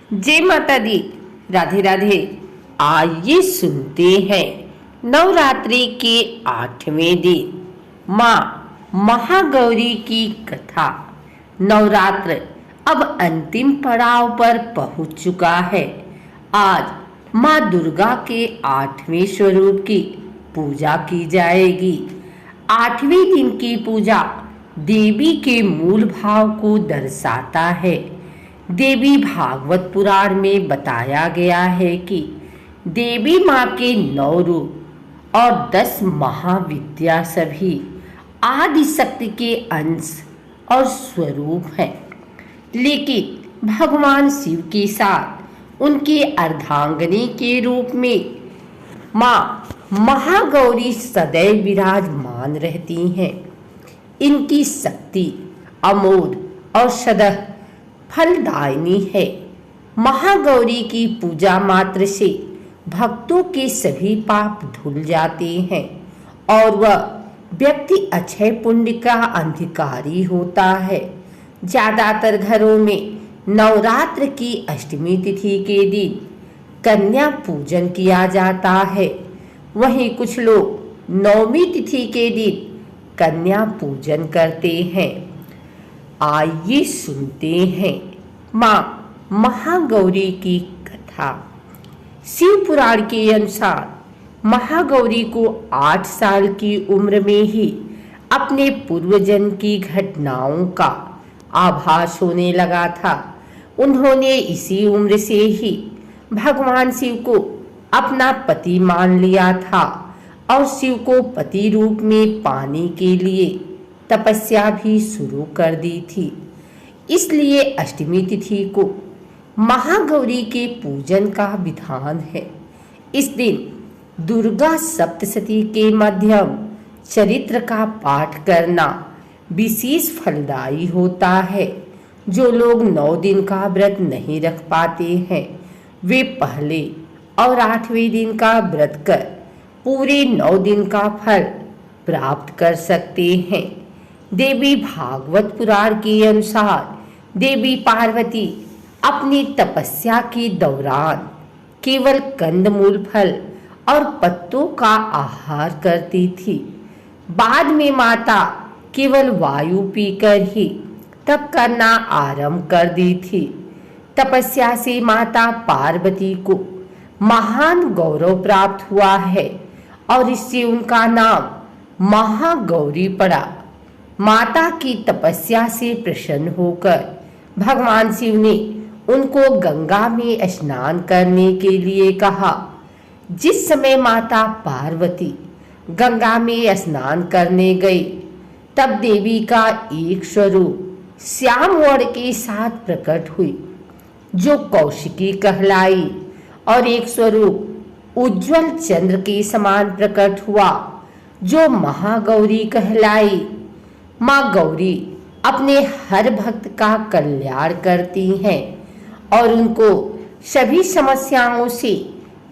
जय माता दी। राधे राधे। आइए सुनते हैं नवरात्रि के 8वें दिन माँ महागौरी की कथा। नवरात्र अब अंतिम पड़ाव पर पहुंच चुका है। आज माँ दुर्गा के 8वें स्वरूप की पूजा की जाएगी। 8वें दिन की पूजा देवी के मूल भाव को दर्शाता है। देवी भागवत पुराण में बताया गया है कि देवी माँ के 9 रूप और 10 महाविद्या सभी आदि शक्ति के अंश और स्वरूप हैं। लेकिन भगवान शिव के साथ उनके अर्धांगिनी के रूप में माँ महागौरी सदैव विराजमान रहती हैं। इनकी शक्ति अमोघ और सदा फलदायिनी है। महागौरी की पूजा मात्र से भक्तों के सभी पाप धुल जाते हैं और वह व्यक्ति अक्षय पुण्य का अधिकारी होता है। ज्यादातर घरों में नवरात्र की अष्टमी तिथि के दिन कन्या पूजन किया जाता है। वहीं कुछ लोग नवमी तिथि के दिन कन्या पूजन करते हैं। आइए सुनते हैं माँ महागौरी की कथा। शिव पुराण के अनुसार महागौरी को 8 साल की उम्र में ही अपने पूर्वजन्म की घटनाओं का आभास होने लगा था। उन्होंने इसी उम्र से ही भगवान शिव को अपना पति मान लिया था और शिव को पति रूप में पाने के लिए तपस्या भी शुरू कर दी थी। इसलिए अष्टमी तिथि को महागौरी के पूजन का विधान है। इस दिन दुर्गा सप्तशती के मध्यम चरित्र का पाठ करना विशेष फलदायी होता है। जो लोग 9 दिन का व्रत नहीं रख पाते हैं वे पहले और 8वें दिन का व्रत कर पूरे 9 दिन का फल प्राप्त कर सकते हैं। देवी भागवत पुराण के अनुसार देवी पार्वती अपनी तपस्या के दौरान केवल कंदमूल फल और पत्तों का आहार करती थी। बाद में माता केवल वायु पीकर ही तप करना आरंभ कर दी थी। तपस्या से माता पार्वती को महान गौरव प्राप्त हुआ है और इससे उनका नाम महागौरी पड़ा। माता की तपस्या से प्रसन्न होकर भगवान शिव ने उनको गंगा में स्नान करने के लिए कहा। जिस समय माता पार्वती गंगा में स्नान करने गई तब देवी का एक स्वरूप श्याम वर्ण के साथ प्रकट हुई जो कौशिकी कहलाई और एक स्वरूप उज्जवल चंद्र के समान प्रकट हुआ जो महागौरी कहलाई। माँ गौरी अपने हर भक्त का कल्याण करती हैं और उनको सभी समस्याओं से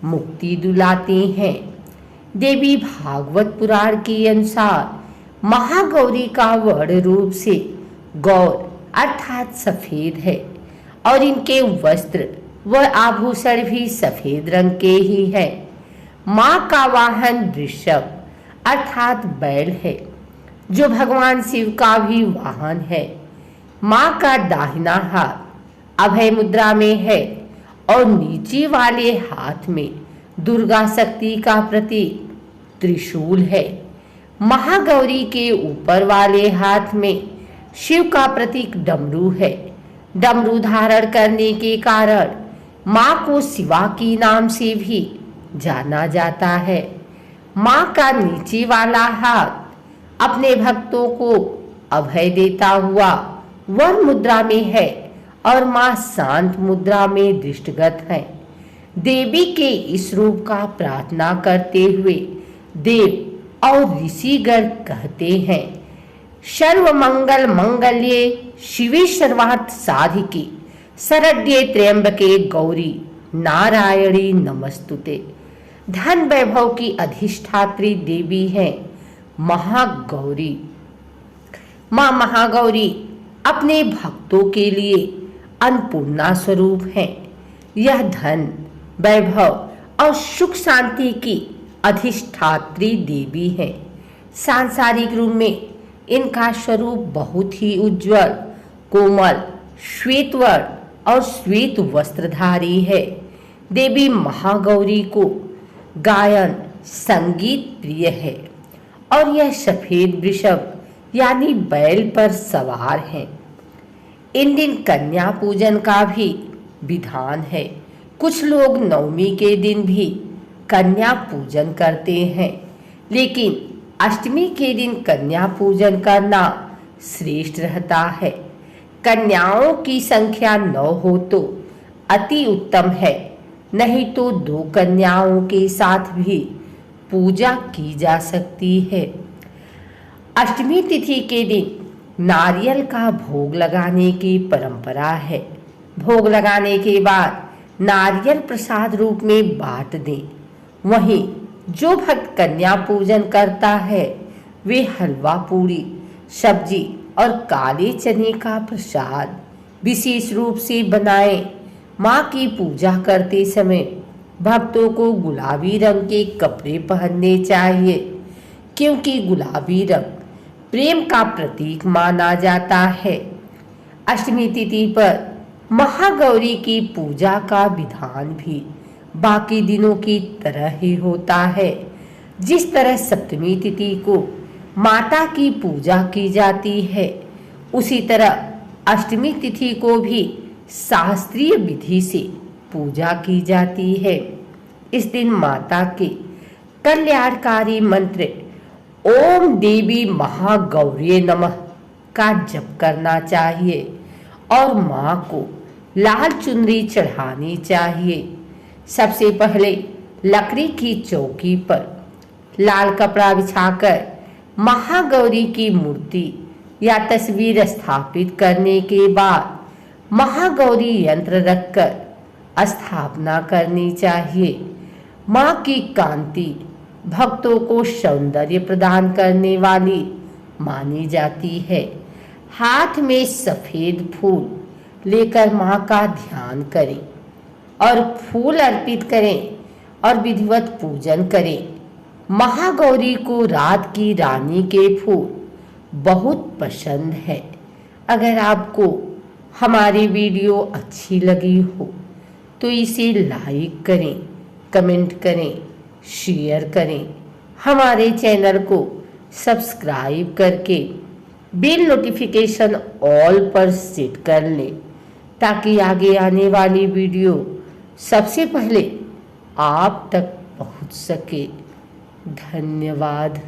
मुक्ति दिलाती हैं। देवी भागवत पुराण के अनुसार महागौरी का वर्ण रूप से गौर अर्थात सफेद है और इनके वस्त्र व आभूषण भी सफेद रंग के ही है। माँ का वाहन वृषभ अर्थात बैल है जो भगवान शिव का भी वाहन है। माँ का दाहिना हाथ अभय मुद्रा में है और नीचे वाले हाथ में दुर्गा शक्ति का प्रतीक त्रिशूल है। महागौरी के ऊपर वाले हाथ में शिव का प्रतीक डमरू है। डमरू धारण करने के कारण माँ को शिवा की नाम से भी जाना जाता है। माँ का नीचे वाला हाथ अपने भक्तों को अभय देता हुआ वर मुद्रा में है और माँ शांत मुद्रा में दृष्टिगत है। देवी के इस रूप का प्रार्थना करते हुए देव और ऋषिगण कहते हैं, सर्वमंगल मंगल्ये शिवे सर्वार्थ साधिके शरण्ये त्र्यंबके गौरी नारायणी नमस्तुते। धन वैभव की अधिष्ठात्री देवी है महागौरी। माँ महागौरी अपने भक्तों के लिए अन्नपूर्णा स्वरूप है। यह धन, वैभव और सुख शांति की अधिष्ठात्री देवी है। सांसारिक रूप में इनका स्वरूप बहुत ही उज्जवल, कोमल, श्वेत वर्ण और श्वेत वस्त्रधारी है। देवी महागौरी को गायन, संगीत प्रिय है और यह सफेद वृषभ यानी बैल पर सवार है। इन दिन कन्या पूजन का भी विधान है। कुछ लोग नवमी के दिन भी कन्या पूजन करते हैं, लेकिन अष्टमी के दिन कन्या पूजन करना श्रेष्ठ रहता है। कन्याओं की संख्या 9 हो तो अति उत्तम है, नहीं तो 2 कन्याओं के साथ भी पूजा की जा सकती है। अष्टमी तिथि के दिन नारियल का भोग लगाने की परंपरा है। भोग लगाने के बाद नारियल प्रसाद रूप में बांट दें। वहीं जो भक्त कन्या पूजन करता है वे हलवा पूरी, सब्जी और काले चने का प्रसाद विशेष रूप से बनाएं। माँ की पूजा करते समय भक्तों को गुलाबी रंग के कपड़े पहनने चाहिए, क्योंकि गुलाबी रंग प्रेम का प्रतीक माना जाता है। अष्टमी तिथि पर महागौरी की पूजा का विधान भी बाकी दिनों की तरह ही होता है। जिस तरह सप्तमी तिथि को माता की पूजा की जाती है, उसी तरह अष्टमी तिथि को भी शास्त्रीय विधि से पूजा की जाती है। इस दिन माता के कल्याणकारी मंत्र ओम देवी महागौरी नमः का जप करना चाहिए और माँ को लाल चुनरी चढ़ानी चाहिए। सबसे पहले लकड़ी की चौकी पर लाल कपड़ा बिछाकर महागौरी की मूर्ति या तस्वीर स्थापित करने के बाद महागौरी यंत्र रखकर स्थापना करनी चाहिए। माँ की कांति भक्तों को सौंदर्य प्रदान करने वाली मानी जाती है। हाथ में सफेद फूल लेकर माँ का ध्यान करें और फूल अर्पित करें और विधिवत पूजन करें। महागौरी को रात की रानी के फूल बहुत पसंद है। अगर आपको हमारी वीडियो अच्छी लगी हो तो इसे लाइक करें, कमेंट करें, शेयर करें। हमारे चैनल को सब्सक्राइब करके बेल नोटिफिकेशन ऑल पर सेट कर लें, ताकि आगे आने वाली वीडियो सबसे पहले आप तक पहुंच सके। धन्यवाद।